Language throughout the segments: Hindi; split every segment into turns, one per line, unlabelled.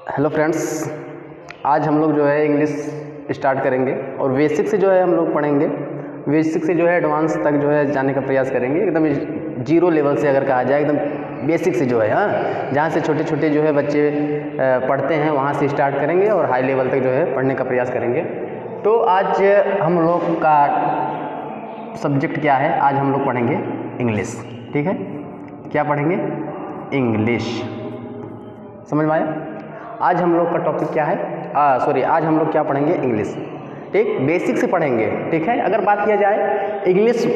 हेलो फ्रेंड्स, आज हम लोग जो है इंग्लिश स्टार्ट करेंगे और बेसिक से जो है हम लोग पढ़ेंगे। बेसिक से जो है एडवांस तक जो है जाने का प्रयास करेंगे। एकदम जीरो लेवल से अगर कहा जाए, एकदम बेसिक से जो है जहाँ से छोटे छोटे जो है बच्चे पढ़ते हैं वहाँ से स्टार्ट करेंगे और हाई लेवल तक जो है पढ़ने का प्रयास करेंगे। तो आज हम लोग का सब्जेक्ट क्या है? आज हम लोग पढ़ेंगे इंग्लिश। ठीक है, क्या पढ़ेंगे? इंग्लिश। समझ में आया? आज हम लोग का टॉपिक क्या है? आज हम लोग क्या पढ़ेंगे? इंग्लिश। ठीक, बेसिक से पढ़ेंगे। ठीक है, अगर बात किया जाए इंग्लिश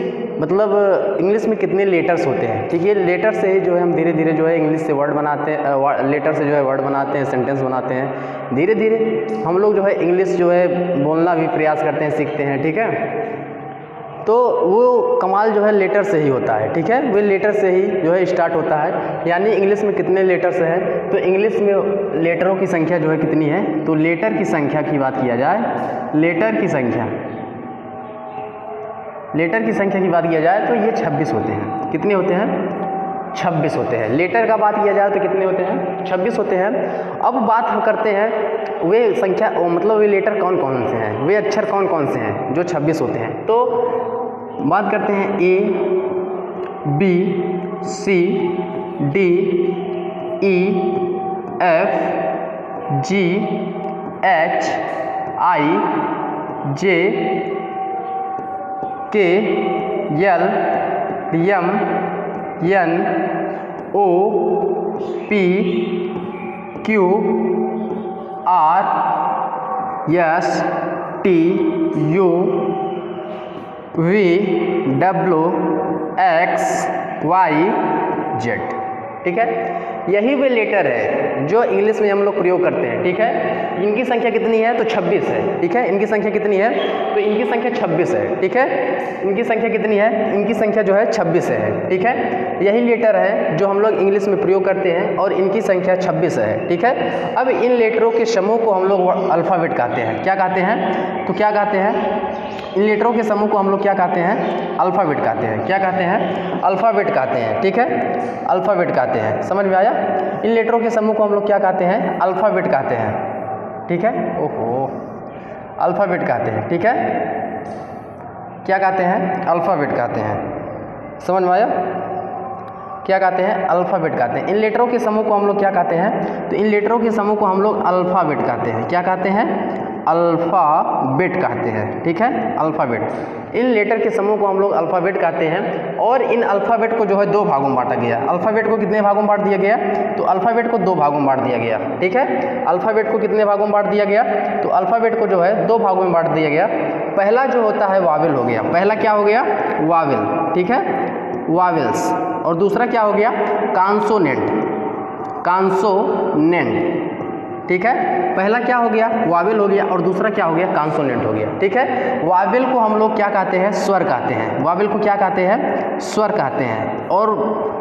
मतलब इंग्लिश में कितने लेटर्स होते हैं। ठीक है, लेटर से ही जो है हम धीरे धीरे जो है इंग्लिश से वर्ड बनाते हैं, लेटर से जो है वर्ड बनाते हैं, सेंटेंस बनाते हैं। धीरे धीरे हम लोग जो है इंग्लिश जो है बोलना भी प्रयास करते हैं, सीखते हैं। ठीक है, तो वो कमाल जो है लेटर से ही होता है। ठीक है, वो लेटर से ही जो है स्टार्ट होता है। यानी इंग्लिश में कितने लेटर्स हैं, तो इंग्लिश में लेटरों की संख्या जो है कितनी है, तो लेटर की संख्या की बात किया जाए, लेटर की संख्या की बात किया जाए तो ये 26 होते हैं। कितने होते हैं? 26 होते हैं। लेटर का बात किया जाए तो कितने होते हैं? 26 होते हैं। अब बात हम करते हैं वे संख्या मतलब वे लेटर कौन कौन से हैं, वे अक्षर कौन कौन से हैं जो 26 होते हैं। तो बात करते हैं A, B, C, D, E, F, G, H, I, J, K, L, M, N, O, P, Q, R, S, T, U, V, W, X, Y, Z. ठीक है, यही वे लेटर है जो इंग्लिश में हम लोग प्रयोग करते हैं। ठीक है, इनकी संख्या कितनी है? तो 26 है। ठीक है, इनकी संख्या कितनी है? तो इनकी संख्या 26 है। ठीक है, इनकी संख्या कितनी है? इनकी संख्या जो है 26 है। ठीक है, यही लेटर है जो हम लोग इंग्लिश में प्रयोग करते हैं और इनकी संख्या 26 है। ठीक है, अब इन लेटरों के समूह को हम लोग अल्फ़ाबेट कहते हैं। क्या कहते हैं? तो क्या कहते हैं? इन लेटरों के समूह को हम लोग क्या कहते हैं? अल्फ़ाबेट कहते हैं। क्या कहते हैं? अल्फ़ाबेट कहते हैं। ठीक है, अल्फ़ाबेट कहते हैं। समझ में आया? इन लेटरों के समूह को हम लोग क्या कहते हैं? अल्फ़ाबेट कहते हैं। ठीक है, ओहो, अल्फ़ाबेट कहते हैं। ठीक है, क्या कहते हैं? अल्फ़ाबेट कहते हैं। समझ में आया? क्या कहते हैं? अल्फ़ाबेट कहते हैं। इन लेटरों के समूह को हम लोग क्या कहते हैं? तो इन लेटरों के समूह को हम लोग अल्फ़ाबेट कहते हैं। क्या कहते हैं? अल्फ़ाबेट कहते हैं। ठीक है, अल्फ़ाबेट। इन लेटर के समूह को हम लोग अल्फ़ाबेट कहते हैं और इन अल्फ़ाबेट को जो है 2 भागों में बांटा गया। अल्फ़ाबेट को कितने भागों में बांट दिया गया? तो अल्फ़ाबेट को 2 भागों में बांट दिया गया। ठीक है, अल्फ़ाबेट को कितने भागों में बांट दिया गया? तो अल्फ़ाबेट को जो है 2 भागों में बांट दिया गया। पहला जो होता है वावेल हो गया। पहला क्या हो गया? वावेल। ठीक है, वावेल्स। और दूसरा क्या हो गया? कॉन्सोनेंट। कॉन्सोनेंट। ठीक है, पहला क्या हो गया? वावेल हो गया और दूसरा क्या हो गया? कॉन्सोनेंट हो गया। ठीक है, वावेल को हम लोग क्या कहते हैं? स्वर कहते हैं। वावेल को क्या कहते हैं? स्वर कहते हैं। और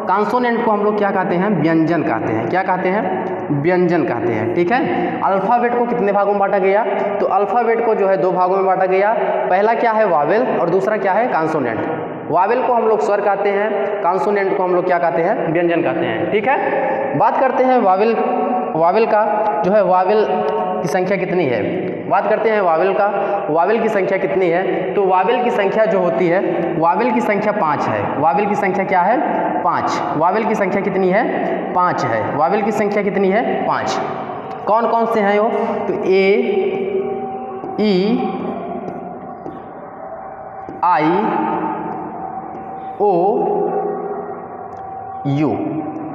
कॉन्सोनेंट को हम लोग क्या कहते हैं? व्यंजन कहते हैं। क्या कहते हैं? व्यंजन कहते हैं। ठीक है, अल्फ़ाबेट को कितने भागों में बांटा गया? तो अल्फ़ाबेट को जो है 2 भागों में बांटा गया। पहला क्या है? वावेल और दूसरा क्या है? कॉन्सोनेंट। वावेल को हम लोग स्वर कहते हैं, कॉन्सोनेंट को हम लोग क्या कहते हैं? व्यंजन कहते हैं। ठीक है, बात करते हैं वावेल का जो है वावेल की संख्या कितनी है। बात करते हैं वावेल का, वावेल की संख्या कितनी है। तो वावेल की संख्या जो होती है, वावेल की संख्या 5 है। वावेल की संख्या क्या है? 5। वावेल की संख्या कितनी है? 5 है। वावेल की संख्या कितनी है? 5। कौन कौन से हैं वो? तो ए, ई, आई, ओ, यू।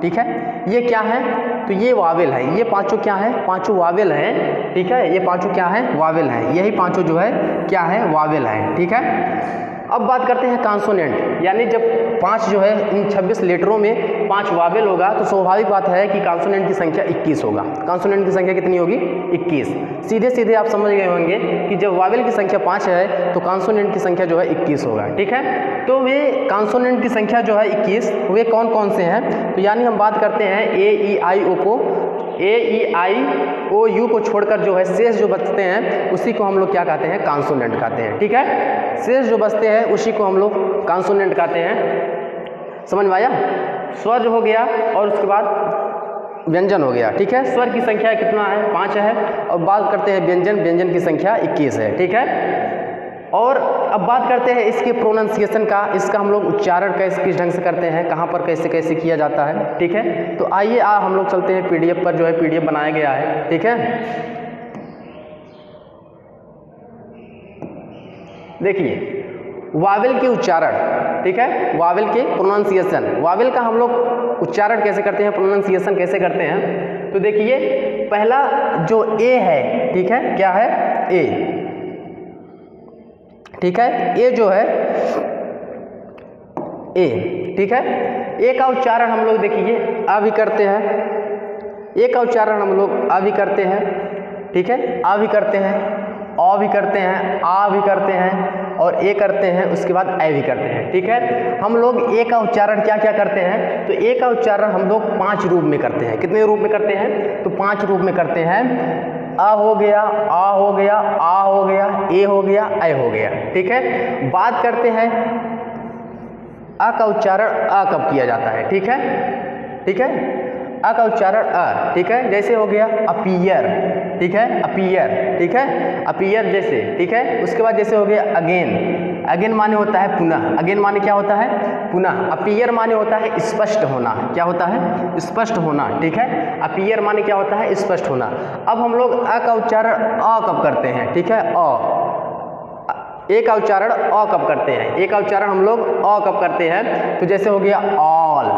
ठीक है, ये क्या है? तो ये वावेल है। ये पांचों क्या है? पांचों वावेल हैं। ठीक है, ये पांचों क्या है? वावेल हैं। यही पांचों जो है क्या है? वावेल हैं। ठीक है, अब बात करते हैं कॉन्सोनेंट। यानी जब 5 जो है इन 26 लेटरों में 5 वावेल होगा तो स्वाभाविक बात है कि कॉन्सोनेंट की संख्या 21 होगा। कॉन्सोनेंट की संख्या कितनी होगी? 21। सीधे सीधे आप समझ गए होंगे कि जब वावेल की संख्या 5 है तो कॉन्सोनेंट की संख्या जो है 21 होगा। ठीक है, तो वे कॉन्सोनेंट की संख्या जो है 21, वे कौन कौन से हैं? तो यानी हम बात करते हैं ए, ई, आई, ओ को, ए, ई, आई, ओ, यू को छोड़कर जो है शेष जो बचते हैं उसी को हम लोग क्या कहते हैं? कॉन्सोनेंट कहते हैं। ठीक है, शेष जो बचते हैं उसी को हम लोग कॉन्सोनेंट कहते हैं। समझ में आया? स्वर हो गया और उसके बाद व्यंजन हो गया, ठीक है। स्वर की संख्या कितना है, 5 है। और बात करते हैं व्यंजन, व्यंजन की संख्या 21 है, ठीक है। और अब बात करते हैं इसके प्रोनाउंसिएशन का, इसका हम लोग उच्चारण कैसे किस ढंग से करते हैं, कहाँ पर कैसे कैसे किया जाता है, ठीक है। तो आइए हम लोग चलते हैं PDF पर, जो है PDF बनाया गया है, ठीक है। देखिए वावेल के उच्चारण, ठीक है, वावेल के प्रोनाउंसिएशन, वावेल का हम लोग उच्चारण कैसे करते हैं, प्रोनाउंसिएशन कैसे करते हैं। तो देखिए पहला जो ए है, ठीक है, क्या है, ए, ठीक है, ए जो है ए, ठीक है। ए का उच्चारण हम लोग देखिए आ भी करते हैं, ए का उच्चारण हम लोग आ भी करते हैं, ठीक है, आ भी करते हैं, औ भी करते हैं, आ भी करते हैं और ए करते हैं, उसके बाद ए भी करते हैं, ठीक है। हम लोग ए का उच्चारण क्या क्या करते हैं, तो ए का उच्चारण हम लोग 5 रूप में करते हैं। कितने रूप में करते हैं, तो 5 रूप में करते हैं। अ हो गया, आ हो गया, आ हो गया, ए हो गया, ए हो गया, ठीक है। बात करते हैं अ का उच्चारण अ कब किया जाता है, ठीक है, ठीक है, अ का उच्चारण अ, ठीक है। जैसे हो गया अपीयर, ठीक है, अपीयर, ठीक है, अपीयर जैसे, ठीक है। उसके बाद जैसे हो गया अगेन, अगेन माने होता है पुनः, अगेन माने क्या होता है, पुनः। अपीयर माने होता है स्पष्ट होना, क्या होता है, स्पष्ट होना, ठीक है। अपीयर माने क्या होता है, स्पष्ट होना। अब हम लोग अ का उच्चारण अ कब करते हैं, ठीक है, अ। ए का उच्चारण अ कब करते हैं, ए का उच्चारण हम लोग अ कब करते हैं, तो जैसे हो गया ऑल,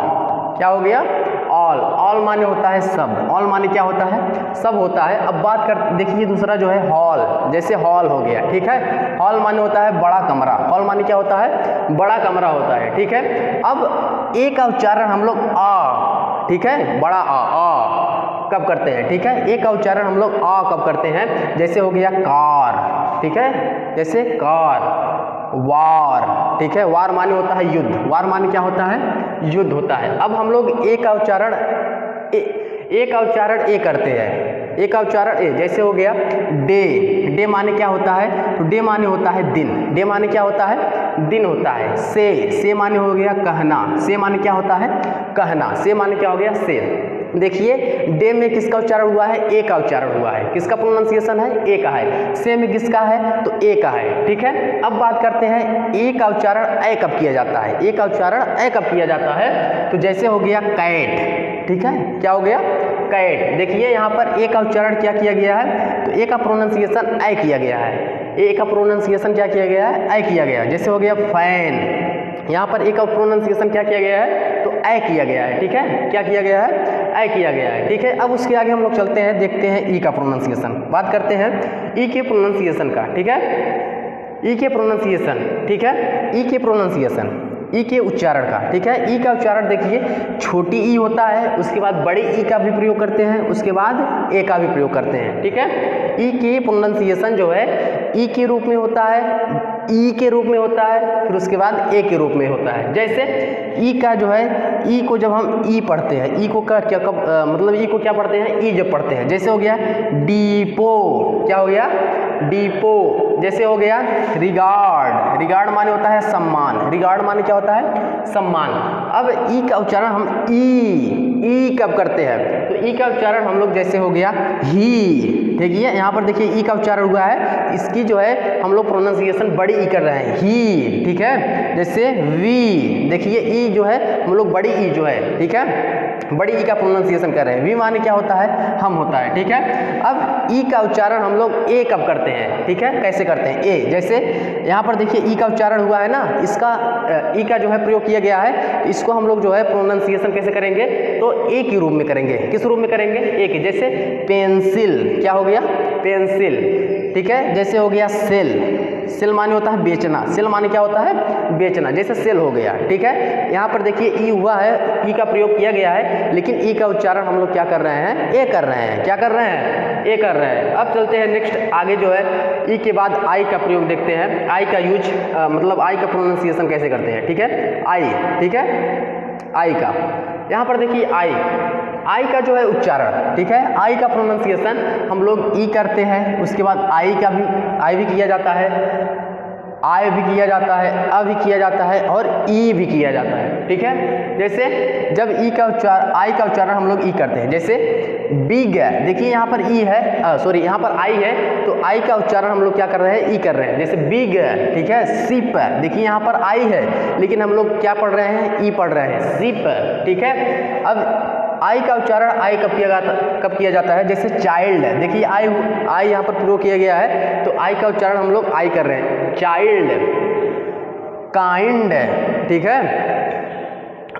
क्या हो गया, ऑल। ऑल माने होता है सब, ऑल माने क्या होता है, सब होता है। अब बात कर देखिए दूसरा जो है हॉल, जैसे हॉल हो गया, ठीक है। हॉल माने होता है बड़ा कमरा, हॉल माने क्या होता है, बड़ा कमरा होता है, ठीक है। अब ए का उच्चारण हम लोग आ, ठीक है, बड़ा आ कब करते हैं, ठीक है। ए का उच्चारण हम लोग आ कब करते हैं, जैसे हो गया कार, ठीक है, जैसे कार। वार, ठीक है, वार माने होता है युद्ध, वार माने क्या होता है, युद्ध होता है। अब हम लोग ए का उच्चारण ए का उच्चारण ए करते हैं, ए का उच्चारण ए, जैसे हो गया डे, डे माने क्या होता है, तो डे माने होता है दिन, डे माने क्या होता है, दिन होता है। से माने हो गया कहना, से माने क्या होता है, कहना, से माने क्या हो गया, से। देखिए डे में किसका उच्चारण हुआ है, ए का उच्चारण हुआ है, किसका प्रोनाउंसिएशन है, ए का है। से में किसका है, तो ए का है, ठीक है। अब बात करते हैं ए का उच्चारण ए कब किया जाता है, ए का उच्चारण ए कब किया जाता है, तो जैसे हो गया कैट, ठीक है, क्या हो गया, कैट। देखिए यहाँ पर ए का उच्चारण क्या किया गया है, तो ए का प्रोनाउंसिएशन ए किया गया है, ए का प्रोनाउंसिएशन क्या किया गया है, ए किया गया। जैसे हो गया फैन, यहाँ पर ए का प्रोनाउंसिएशन क्या किया गया है, तो ए किया गया है, ठीक है, क्या किया गया है, ए किया गया है, ठीक है। अब उसके आगे हम लोग चलते हैं, देखते हैं ई का प्रोनाउंसिएशन, बात करते हैं ई के प्रोनाउंसिएशन का, ठीक है, ई के प्रोनाउंसिएशन, ठीक है, ई के प्रोनाउंसिएशन, ई के उच्चारण का, ठीक है। ई का उच्चारण देखिए छोटी ई होता है, उसके बाद बड़ी ई का भी प्रयोग करते हैं, उसके बाद ए का भी प्रयोग करते हैं, ठीक है। ई के प्रोनाउंसिएशन जो है ई के रूप में होता है, ई के रूप में होता है, फिर उसके बाद ए के रूप में होता है। जैसे ई का जो है, ई को जब हम ई पढ़ते हैं, ई को क्या कब मतलब ई को क्या पढ़ते हैं, ई जब पढ़ते हैं, जैसे हो गया डीपो, क्या हो गया, डीपो। जैसे हो गया रिगार्ड, रिगार्ड माने होता है सम्मान, रिगार्ड माने क्या होता है, सम्मान। अब ई का उच्चारण हम ई कब करते हैं, तो ई का उच्चारण हम लोग जैसे हो गया ही, ठीक है। यहाँ पर देखिए ई का उच्चारण हुआ है, इसकी जो है हम लोग प्रोनाउंसिएशन बड़ी ई कर रहे हैं, ही, ठीक है। जैसे वी, देखिए ई जो है हम लोग बड़ी ई जो है, ठीक है, बड़ी ई का प्रोनाउंसिएशन कर रहे हैं। वी माने क्या होता है, हम होता है, ठीक है। अब ई का उच्चारण हम लोग ए कब करते हैं, ठीक है, कैसे करते हैं, ए। जैसे यहाँ पर देखिए ई का उच्चारण हुआ है ना, इसका ई का जो है प्रयोग किया गया है, इसको हम लोग जो है प्रोनाउंसिएशन कैसे करेंगे, तो ए के रूप में करेंगे। किस रूप में करेंगे, ए के। जैसे पेंसिल, क्या हो गया, पेंसिल, ठीक है। जैसे हो गया सेल, सेल माने होता है बेचना, सेल माने क्या होता है, बेचना, जैसे सेल हो गया, ठीक है। यहाँ पर देखिए ई हुआ है, ई का प्रयोग किया गया है, लेकिन ई का उच्चारण हम लोग क्या कर रहे हैं, ए कर रहे हैं, क्या कर रहे हैं, ए कर रहे हैं। अब चलते हैं नेक्स्ट आगे जो है ई के बाद आई का प्रयोग देखते हैं, आई का यूज मतलब आई का प्रोनाउंसिएशन कैसे करते हैं, ठीक है, आई, ठीक है, आई का। यहाँ पर देखिए आई का जो है उच्चारण, ठीक है, आई का प्रोनाउंसिएशन हम लोग ई करते हैं, उसके बाद आई भी किया जाता है, आय भी किया जाता है, अ भी किया जाता है और ई भी किया जाता है। ठीक है, जैसे जब ई का उच्चारण, आई का उच्चारण हम लोग ई करते हैं, जैसे बिग, देखिए यहाँ पर ई है, सॉरी यहाँ पर आई है, तो आई का उच्चारण हम लोग क्या कर रहे हैं, ई कर रहे हैं, जैसे बिग। ठीक है, सिप, देखिए यहाँ पर आई है लेकिन हम लोग क्या पढ़ रहे हैं, ई पढ़ रहे हैं, सिप। ठीक है, अब आई का उच्चारण आई कब किया जाता है, जैसे चाइल्ड, देखिए आई यहाँ पर प्रयोग किया गया है, तो आई का उच्चारण हम लोग आई कर रहे हैं, चाइल्ड, काइंड। ठीक है,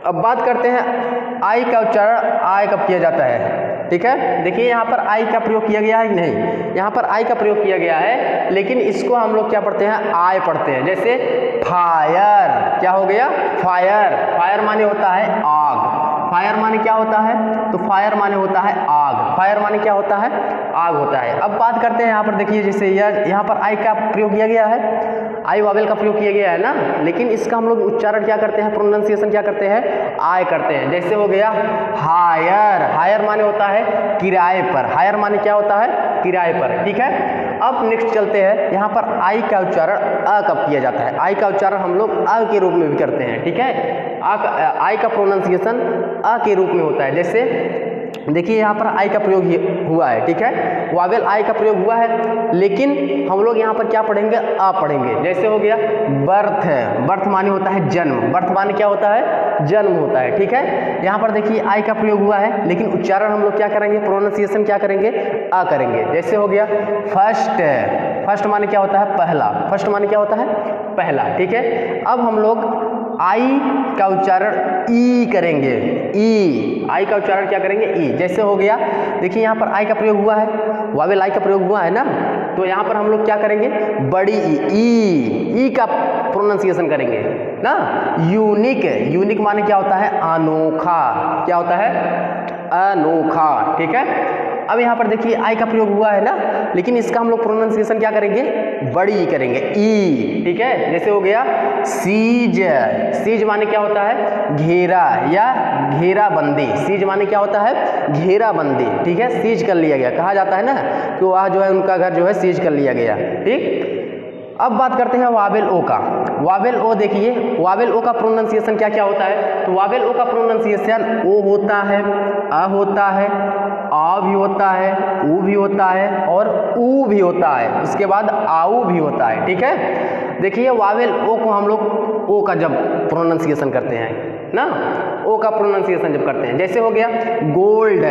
अब बात करते हैं आई का उच्चारण आई कब किया जाता है। ठीक है, देखिए यहाँ पर आई का प्रयोग किया गया है कि नहीं, यहाँ पर आई का प्रयोग किया गया है, लेकिन इसको हम लोग क्या पढ़ते हैं, आय पढ़ते हैं, जैसे फायर, क्या हो गया, फायर, फायर माने होता है आग, फायर माने क्या होता है, तो फायर माने होता है आग, फायर माने क्या होता है, आग होता है। अब बात करते हैं यहाँ पर, देखिए जैसे यहाँ पर आई का प्रयोग किया गया है, आई वावेल का प्रयोग किया गया है ना, लेकिन इसका हम लोग उच्चारण क्या करते हैं, प्रोनाउंसिएशन क्या करते हैं, आय करते हैं, जैसे हो गया हायर, हायर माने होता है किराए पर, हायर माने क्या होता है, किराए पर। ठीक है, अब नेक्स्ट चलते हैं, यहाँ पर आई का उच्चारण अ कब किया जाता है, आई का उच्चारण हम लोग अ के रूप में भी करते हैं। ठीक है, आई का प्रोनाउंसिएशन अ के रूप में होता है, जैसे देखिए यहाँ पर आई का प्रयोग हुआ है। ठीक है, वावेल आई का प्रयोग हुआ है, लेकिन हम लोग यहाँ पर क्या पढ़ेंगे, आ पढ़ेंगे, जैसे हो गया बर्थ, बर्थ माने होता है जन्म, बर्थ माने क्या होता है, जन्म होता है। ठीक है, यहाँ पर देखिए आई का प्रयोग हुआ है, लेकिन उच्चारण हम लोग क्या करेंगे, प्रोनाउंसिएशन क्या करेंगे, आ करेंगे, जैसे हो गया फर्स्ट, फर्स्ट माने क्या होता है, पहला, फर्स्ट माने क्या होता है, पहला। ठीक है, अब हम लोग आई का उच्चारण ई करेंगे, ई, आई का उच्चारण क्या करेंगे, ई, जैसे हो गया देखिए यहाँ पर आई का प्रयोग हुआ है, वावेल आई का प्रयोग हुआ है ना, तो यहाँ पर हम लोग क्या करेंगे, बड़ी ई का प्रोनाउंसिएशन करेंगे ना। यूनिक, यूनिक माने क्या होता है, अनोखा, क्या होता है, अनोखा। ठीक है, अब यहाँ पर देखिए आई का प्रयोग हुआ है ना, लेकिन इसका हम लोग प्रोनाउंसिएशन क्या करेंगे, बड़ी करेंगे, ई। ठीक है, जैसे हो गया सीज, सीज माने क्या होता है, घेरा या घेराबंदी, सीज माने क्या होता है, घेराबंदी। ठीक है, सीज कर लिया गया, कहा जाता है ना कि वह जो है उनका घर जो है सीज कर लिया गया। ठीक, अब बात करते हैं वावेल ओ का, वावेल ओ, देखिए वावेल ओ का प्रोनाउंसिएशन क्या क्या होता है, तो वावेल ओ का प्रोनाउंसिएशन ओ होता है, अ होता है, आ भी होता है, ऊ भी होता है और ऊ भी होता है, उसके बाद आऊ भी होता है। ठीक है, देखिए वावेल ओ को हम लोग ओ का जब प्रोनाउंसिएशन करते हैं ना, ओ का प्रोनाउंसिएशन जब करते हैं, जैसे हो गया गोल्ड,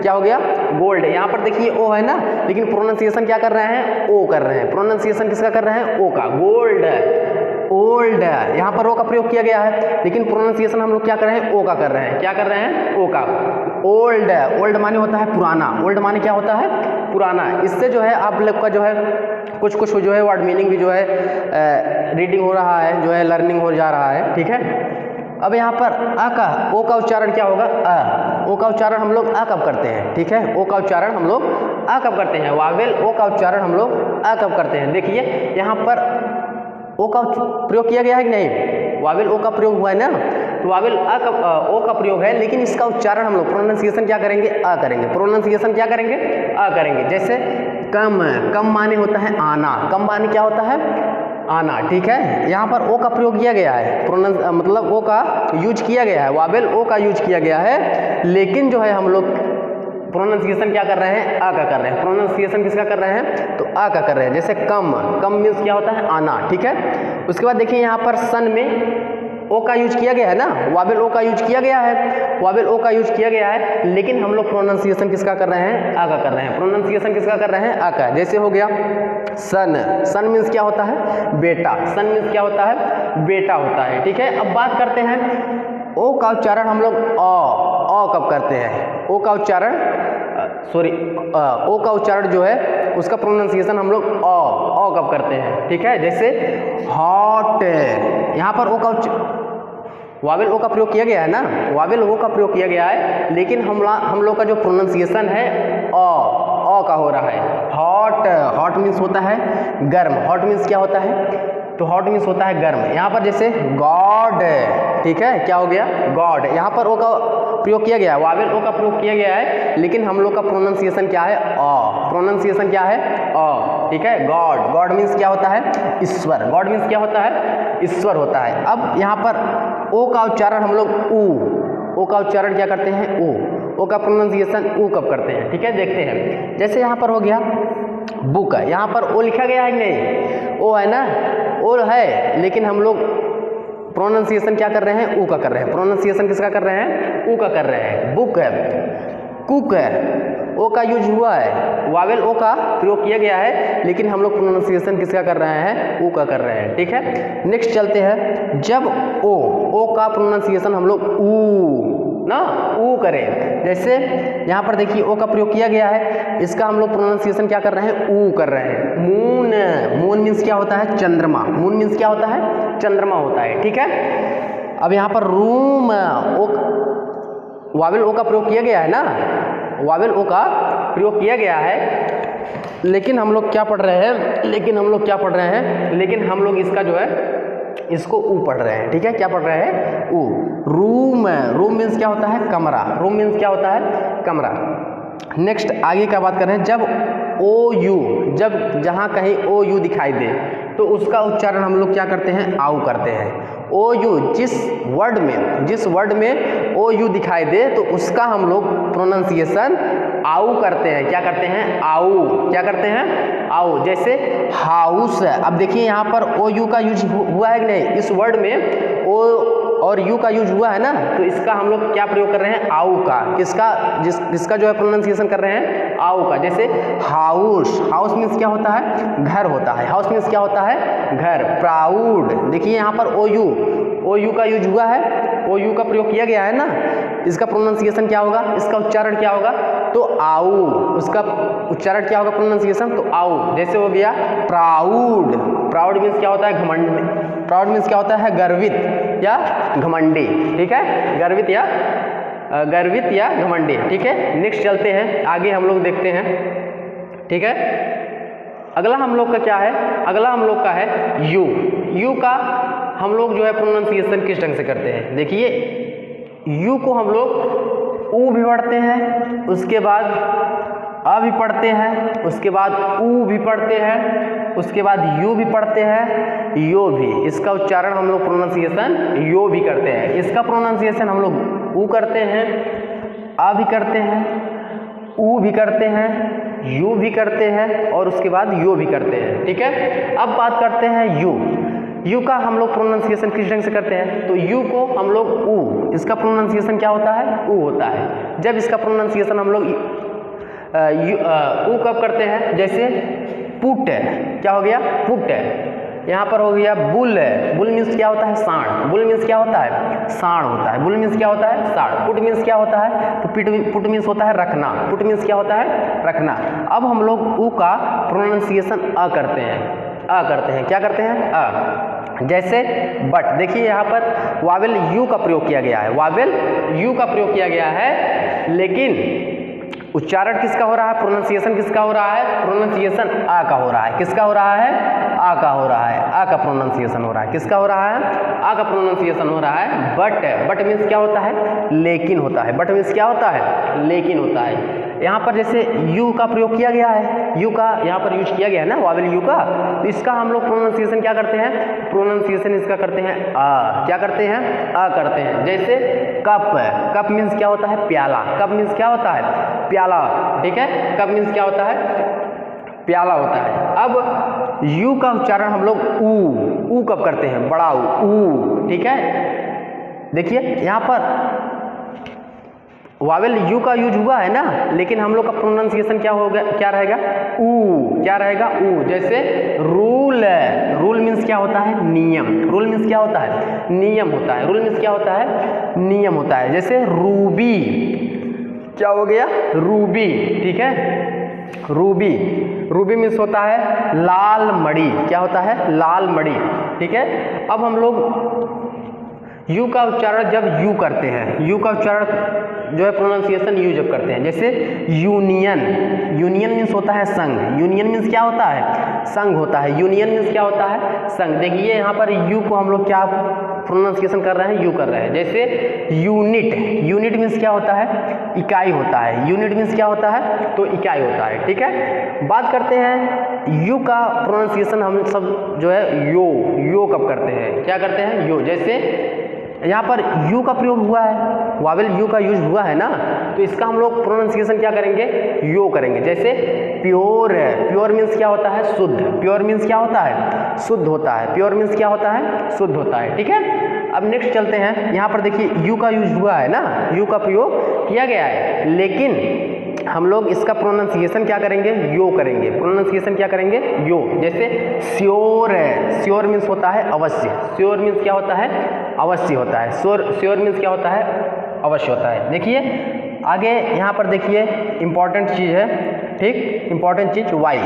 क्या हो गया, गोल्ड, यहाँ पर देखिए ओ है ना, लेकिन प्रोनाउंसिएशन क्या कर रहे हैं, ओ कर रहे हैं, प्रोनाउंसिएशन किसका कर रहे हैं, ओ का, गोल्ड, ओल्ड, यहाँ पर ओ का प्रयोग किया गया है, लेकिन प्रोनाउंसिएशन हम लोग क्या कर रहे हैं, ओ का कर रहे हैं, क्या कर रहे हैं, ओ का। ओल्ड, ओल्ड माने होता है पुराना, ओल्ड माने क्या होता है, पुराना। इससे जो है आप लोग का जो है कुछ जो है वर्ड मीनिंग भी जो है रीडिंग हो रहा है, जो है लर्निंग हो जा रहा है। ठीक है, अब यहाँ पर अ का, ओ का उच्चारण क्या होगा, अ, ओ का उच्चारण हम लोग अ कब करते हैं। ठीक है, ओ का उच्चारण हम लोग अ कब करते हैं, वावेल ओ का उच्चारण हम लोग अ कब करते हैं। देखिए यहाँ पर ओ का प्रयोग किया गया है कि नहीं, वावेल ओ का प्रयोग हुआ है ना, तो वावेल ओ का प्रयोग है, लेकिन इसका उच्चारण हम लोग प्रोनाउंसिएशन क्या करेंगे, अ करेंगे, प्रोनाउंसिएशन क्या करेंगे, अ करेंगे। जैसे कम, कम माने होता है आना, कम माने क्या होता है, आना। ठीक है, यहाँ पर ओ का प्रयोग किया गया है, मतलब ओ का यूज किया गया है, वावेल ओ का यूज किया गया है, लेकिन जो है हम लोग प्रोनाउंसिएशन क्या कर रहे हैं, आ का कर रहे हैं, प्रोनाउंसिएशन किसका कर रहे हैं, तो आ का कर रहे हैं। जैसे कम, कम मीन्स क्या होता है, आना। ठीक है, उसके बाद देखिए यहाँ पर सन में ओ का यूज किया गया है ना, वावेल ओ का यूज किया गया है, वावेल ओ का यूज किया गया है, लेकिन हम लोग प्रोनाउंसिएशन किसका कर रहे हैं, आ का कर रहे हैं, प्रोनाउंसिएशन किसका कर रहे हैं, आ का। जैसे हो गया सन, सन मीन्स क्या होता है, बेटा, सन मीन्स क्या होता है, बेटा होता है। ठीक है, अब बात करते हैं ओ का उच्चारण हम लोग अ कब करते हैं, ओ का उच्चारण ओ का उच्चारण जो है उसका प्रोनाउंसिएशन हम लोग अ कब करते हैं। ठीक है, जैसे हॉट, यहाँ पर ओ का वावेल ओ का प्रयोग किया गया है ना, वावेल ओ का प्रयोग किया गया है, लेकिन हम लोग का जो प्रोनाउंसिएशन है अ का हो रहा है। हॉट, हॉट मीन्स होता है गर्म, हॉट मीन्स क्या होता है, तो हॉट मीन्स होता है गर्म। यहाँ पर जैसे गॉड, ठीक है, क्या हो गया, गॉड, यहाँ पर ओ का प्रयोग किया गया है, वावेल ओ का प्रयोग किया गया है, लेकिन हम लोग का प्रोनाउंसिएशन क्या है? अ। प्रोनाउंसिएशन क्या है? अ। ठीक है। गॉड, गॉड मीन्स क्या होता है? ईश्वर। गॉड मीन्स क्या होता है? ईश्वर होता है। अब यहाँ पर ओ का उच्चारण हम लोग ओ का उच्चारण क्या करते हैं? ओ का प्रोनाउंसिएशन ऊ कब करते हैं? ठीक है, देखते हैं। जैसे यहाँ पर हो गया बुक है, यहाँ पर ओ लिखा गया है कि नहीं? ओ है ना, ओ है, लेकिन हम लोग प्रोनाउंसिएशन क्या कर रहे हैं? ऊ का कर रहे हैं। प्रोनाउंसिएशन किसका कर रहे हैं? ऊ का कर रहे हैं। बुक है, कुक है, ओ का यूज हुआ है, वावेल ओ का प्रयोग किया गया है, लेकिन हम लोग प्रोनाउंसिएशन किसका कर रहे हैं? ऊ का कर रहे हैं। ठीक है, नेक्स्ट चलते हैं। जब ओ का प्रोनाउंसिएशन हम लोग ऊ करें, जैसे यहाँ पर देखिए ओ का प्रयोग किया गया है, इसका हम लोग प्रोनाउंसिएशन क्या कर रहे हैं? ऊ कर रहे हैं। मून, मून मीन्स क्या होता है? चंद्रमा। मून मीन्स क्या होता है? चंद्रमा होता है। ठीक है। अब यहाँ पर रूम, वावेल ओ का प्रयोग किया गया है ना, वावेल ओ का प्रयोग किया गया है, लेकिन हम लोग क्या पढ़ रहे हैं? लेकिन हम लोग इसका जो है इसको ऊ पढ़ रहे हैं। ठीक है, क्या पढ़ रहे हैं? ऊ। रूम, रूम मीन्स क्या होता है? कमरा। रूम मीन्स क्या होता है? कमरा। नेक्स्ट आगे का बात कर रहे हैं। जब ओ यू, जब जहाँ कहीं ओ यू दिखाई दे तो उसका उच्चारण हम लोग क्या करते हैं? आऊ करते हैं। ओ यू, जिस वर्ड में ओ यू दिखाई दे तो उसका हम लोग प्रोनाउंसिएशन आऊ करते हैं। क्या करते हैं? आऊ। क्या करते हैं? आऊ। जैसे हाउस, अब देखिए यहाँ पर ओ यू का यूज हुआ है कि नहीं? इस वर्ड में ओ और यू का यूज हुआ है ना, तो इसका हम लोग क्या प्रयोग कर रहे हैं? आऊ का। किसका जो है प्रोनाउंसिएशन कर रहे हैं? आऊ का। जैसे हाउस, हाउस मीन्स क्या होता है? घर होता है। हाउस मीन्स क्या होता है? घर। प्राउड, देखिए यहाँ पर ओ यू का यूज हुआ है, ओ यू का प्रयोग किया गया है ना, इसका प्रोनाउंसिएशन क्या होगा? इसका उच्चारण क्या होगा? तो आऊ। उसका उच्चारण क्या होगा? प्रोनाउंसिएशन तो आऊ। जैसे हो गया प्राउड, प्राउड मीन्स क्या होता है? घमंड। प्राउड मीन्स क्या होता है? गर्वित या घमंडी। ठीक है, गर्वित या घमंडी। ठीक है, नेक्स्ट चलते हैं आगे, हम लोग देखते हैं। ठीक है, अगला हम लोग का क्या है? अगला हम लोग का है यू का हम लोग जो है प्रोनाउंसिएशन किस ढंग से करते हैं? देखिए, यू को हम लोग ऊ भी पढ़ते हैं, उसके बाद अ भी पढ़ते हैं, उसके बाद ऊ भी पढ़ते हैं, उसके बाद यू भी पढ़ते हैं, यो भी। इसका उच्चारण हम लोग प्रोनाउंसिएशन यो भी करते हैं। इसका प्रोनाउंसिएशन हम लोग ऊ करते हैं, अ भी करते हैं, ऊ भी करते हैं, यू भी करते हैं, और उसके बाद यो भी करते हैं। ठीक है, अब बात करते हैं यू का हम लोग प्रोनाउंसिएशन किस ढंग से करते हैं? तो यू को हम लोग ऊ, इसका प्रोनाउंसिएशन क्या होता है? ऊ होता है। जब इसका प्रोनाउंसिएशन हम लोग ऊ कब करते हैं? जैसे पुट, क्या हो गया? पुट। यहाँ पर हो गया बुल, बुल मीन्स क्या होता है? सांड। बुल मीन्स क्या होता है? सांड होता है। बुल मीन्स क्या होता है? सांड। पुट मीन्स क्या होता है? तो पुट मीन्स होता है रखना। पुट मीन्स क्या होता है? रखना। अब हम लोग ऊ का प्रोनाउंसिएशन अ करते हैं। क्या करते हैं? अ। जैसे बट, देखिए यहाँ पर वावेल यू का प्रयोग किया गया है, वावेल यू का प्रयोग किया गया है, लेकिन उच्चारण किसका हो रहा है? प्रोनाउंसिएशन किसका हो रहा है? प्रोनाउंसिएशन आ का हो रहा है। किसका हो रहा है? आ का हो रहा है। आ का प्रोनाउंसिएशन हो रहा है। किसका हो रहा है? आ का प्रोनाउंसिएशन हो रहा है। बट मीन्स क्या होता है? लेकिन होता है। बट मीन्स क्या होता है? लेकिन होता है। यहाँ पर जैसे यू का प्रयोग किया गया है, यू का यहाँ पर यूज किया गया है ना, वावेल यू का, तो इसका हम लोग प्रोनाउंसिएशन क्या करते हैं? प्रोनाउंसिएशन इसका करते हैं आ। क्या करते हैं? आ करते हैं। जैसे कप, कप मीन्स क्या होता है? प्याला। कप मीन्स क्या होता है? प्याला। ठीक है, कप मीन्स क्या होता है? प्याला होता है। अब यू का उच्चारण हम लोग ऊ कब करते हैं? बड़ा ऊ। ठीक है, देखिए यहाँ पर वावेल यू का यूज हुआ है ना, लेकिन हम लोग का प्रोनाउंसिएशन क्या होगा? क्या रहेगा? ऊ। क्या रहेगा? ऊ। जैसे रूल, रूल मीन्स क्या होता है? नियम। रूल मीन्स क्या होता है? नियम होता है। रूल मीन्स क्या होता है? नियम होता है। जैसे रूबी, क्या हो गया? रूबी। ठीक है, रूबी। रूबी मीन्स होता है लाल मणि। क्या होता है? लाल मणि। ठीक है, अब हम लोग यू का उच्चारण जब यू करते हैं, यू का उच्चारण जो है प्रोनाउंसिएशन यू जब करते हैं, जैसे यूनियन। यूनियन मीन्स होता है संघ। यूनियन मीन्स क्या होता है? संघ होता है। यूनियन मीन्स क्या होता है? संघ। देखिए यहाँ पर यू को हम लोग क्या प्रोनाउंसिएशन कर रहे हैं, यू कर रहे हैं। जैसे यूनिट, यूनिट मीन्स क्या होता है, इकाई होता है। यूनिट मीन्स क्या होता है, तो इकाई होता है, ठीक है। बात करते हैं यू का प्रोनाउंसिएशन हम सब जो है यो कब करते हैं, क्या करते हैं, यो। जैसे यहाँ पर यू का प्रयोग हुआ है, वावेल यू का यूज हुआ है ना, तो इसका हम लोग प्रोनाउंसिएशन क्या करेंगे, यो करेंगे। जैसे प्योर है, प्योर मीन्स क्या होता है, शुद्ध। प्योर मीन्स क्या होता है, शुद्ध होता है। प्योर मीन्स क्या होता है, शुद्ध होता है, ठीक है। अब नेक्स्ट चलते हैं, यहाँ पर देखिए यू का यूज हुआ है ना, यू का प्रयोग किया गया है, लेकिन हम लोग इसका प्रोनाउंसिएशन क्या करेंगे, यो करेंगे। प्रोनाउंसिएशन क्या करेंगे, यो। जैसे श्योर है, श्योर मीन्स होता है अवश्य। श्योर मीन्स क्या होता है, अवश्य होता है। श्योर मीन्स क्या होता है, अवश्य होता है। देखिए आगे यहाँ पर देखिए इंपॉर्टेंट चीज़ है, ठीक, इंपॉर्टेंट चीज़ वाई।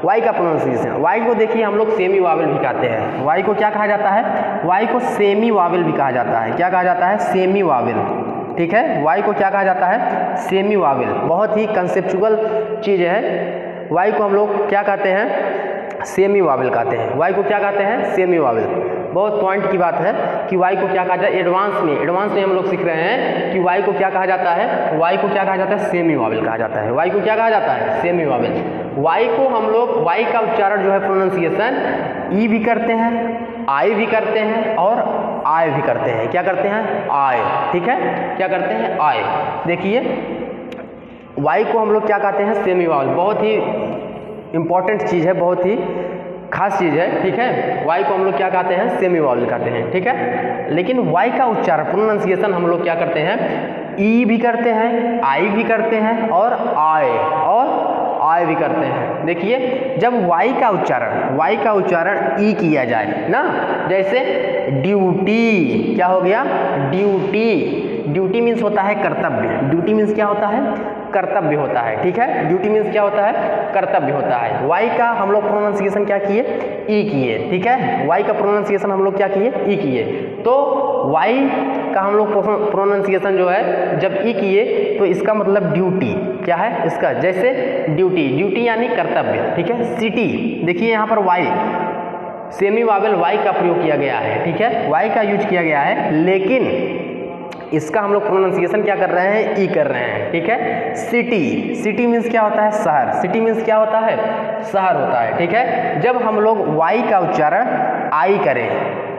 वाई का प्रोनाउंसिएशन, वाई को देखिए हम लोग सेमी वावेल भी कहते हैं। वाई को क्या कहा जाता है, वाई को सेमी वावेल भी कहा जाता है। क्या कहा जाता है, सेमी वावेल, ठीक है। वाई को क्या कहा जाता है, सेमी वावेल। बहुत ही कंसेप्चुअल चीज़ है। वाई को हम लोग क्या कहते हैं, सेमी वावेल कहते हैं। वाई को क्या कहते हैं, सेमी वावेल। बहुत पॉइंट की बात है कि वाई को क्या कहा जाता है, एडवांस में हम लोग सीख रहे हैं कि वाई को क्या कहा जाता है, वाई को क्या कहा जाता है, सेमी वावेल कहा जाता है। वाई को क्या कहा जाता है, सेमी वावेल। वाई को हम लोग, वाई का उच्चारण जो है प्रोनाउंसिएशन ई भी करते हैं, आई भी करते हैं और आय भी करते हैं। क्या करते हैं, आय, ठीक है। क्या करते हैं, आय। देखिए वाई को हम लोग क्या कहते हैं, सेमी वावेल। बहुत ही इंपॉर्टेंट चीज़ है, बहुत ही खास चीज़ है, ठीक है। वाई को हम लोग क्या कहते हैं, सेमी वावेल कहते हैं, ठीक है। लेकिन वाई का उच्चारण प्रोनाउंसिएशन हम लोग क्या करते हैं, ई भी करते हैं, आई भी करते हैं और आय भी करते हैं। देखिए जब वाई का उच्चारण ई किया जाए ना, जैसे ड्यूटी, क्या हो गया, ड्यूटी। ड्यूटी मीन्स होता है कर्तव्य। ड्यूटी मीन्स क्या होता है, कर्तव्य होता है, ठीक है। ड्यूटी मीन्स क्या होता है, कर्तव्य होता है। वाई का हम लोग प्रोनाउंसिएशन क्या किए, ई किए, ठीक है। वाई का प्रोनाउंसिएशन हम लोग क्या किए, ई किए। तो वाई का हम लोग प्रोनाउंसिएशन जो है जब ई किए तो इसका मतलब ड्यूटी क्या है, इसका जैसे ड्यूटी यानी कर्तव्य, ठीक है। सिटी, देखिए यहाँ पर वाई, सेमी वावेल वाई का प्रयोग किया गया है, ठीक है। वाई का यूज किया गया है, लेकिन इसका हम लोग प्रोनाउंसिएशन क्या कर रहे हैं, ई कर रहे हैं, ठीक है। सिटी मीन्स क्या होता है, शहर। सिटी मीन्स क्या होता है, शहर होता है, ठीक है। जब हम लोग वाई का उच्चारण आई करें,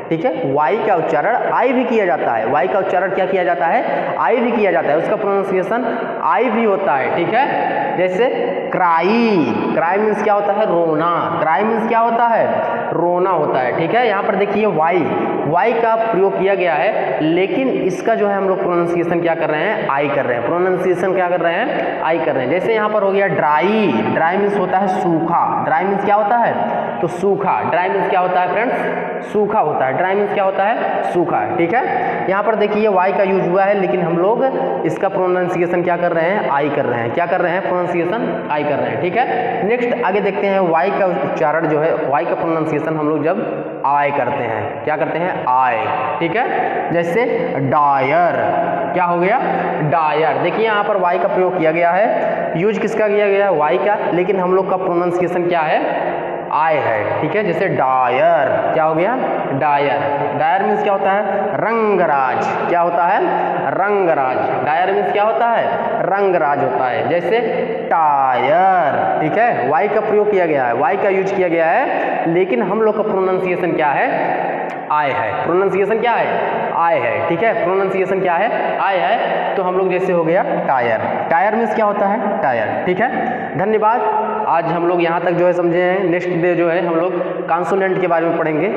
ठीक है, वाई का उच्चारण आई भी किया जाता है। वाई का उच्चारण क्या किया जाता है, आई भी किया जाता है। उसका प्रोनाउंसिएशन आई भी होता है, ठीक है। जैसे क्राई मीन्स क्या होता है, रोना। क्राई मीन्स क्या होता है, रोना होता है, ठीक है। यहाँ पर देखिए वाई का प्रयोग किया गया है, लेकिन इसका जो है हम लोग प्रोनाउंसिएशन क्या कर रहे हैं, आई कर रहे हैं। प्रोनाउंसिएशन क्या कर रहे हैं, आई कर रहे हैं। जैसे यहाँ पर हो गया ड्राई मीन्स होता है सूखा। ड्राई मीन्स क्या होता है, तो सूखा। ड्राई मीन्स क्या होता है फ्रेंड्स, सूखा होता है। ड्राई मीन्स क्या होता है, सूखा, ठीक है। यहाँ पर देखिए वाई का यूज हुआ है, लेकिन हम लोग इसका प्रोनाउंसिएशन क्या कर रहे हैं, आई कर रहे हैं। क्या कर रहे हैं, प्रोनाउंसिएशन आई कर रहे हैं, ठीक है। नेक्स्ट आगे देखते हैं, वाई का उच्चारण जो है, वाई का प्रोनाउंसिएशन हम लोग जब आय करते हैं, क्या करते हैं, आय, ठीक है। जैसे डायर, क्या हो गया, डायर। देखिए यहाँ पर वाई का प्रयोग किया गया है, यूज किसका किया गया है, वाई का, लेकिन हम लोग का प्रोनाउंसिएशन क्या है, आय है, ठीक है। जैसे डायर, क्या हो गया, डायर मीन्स क्या होता है, रंगराज। क्या होता है, रंगराज। डायर मीन्स क्या होता है, रंगराज होता है। जैसे टायर, ठीक है। वाई का प्रयोग किया गया है, वाई का यूज किया गया है, लेकिन हम लोग का प्रोनाउंसिएशन क्या है, आय है। प्रोनाउंसिएशन क्या है, आय है, ठीक है। प्रोनाउंसिएशन क्या है, आय है। तो हम लोग जैसे हो गया टायर मीन्स क्या होता है, टायर, ठीक है। धन्यवाद। आज हम लोग यहाँ तक जो है समझे हैं। नेक्स्ट डे जो है हम लोग कॉन्सोनेंट के बारे में पढ़ेंगे।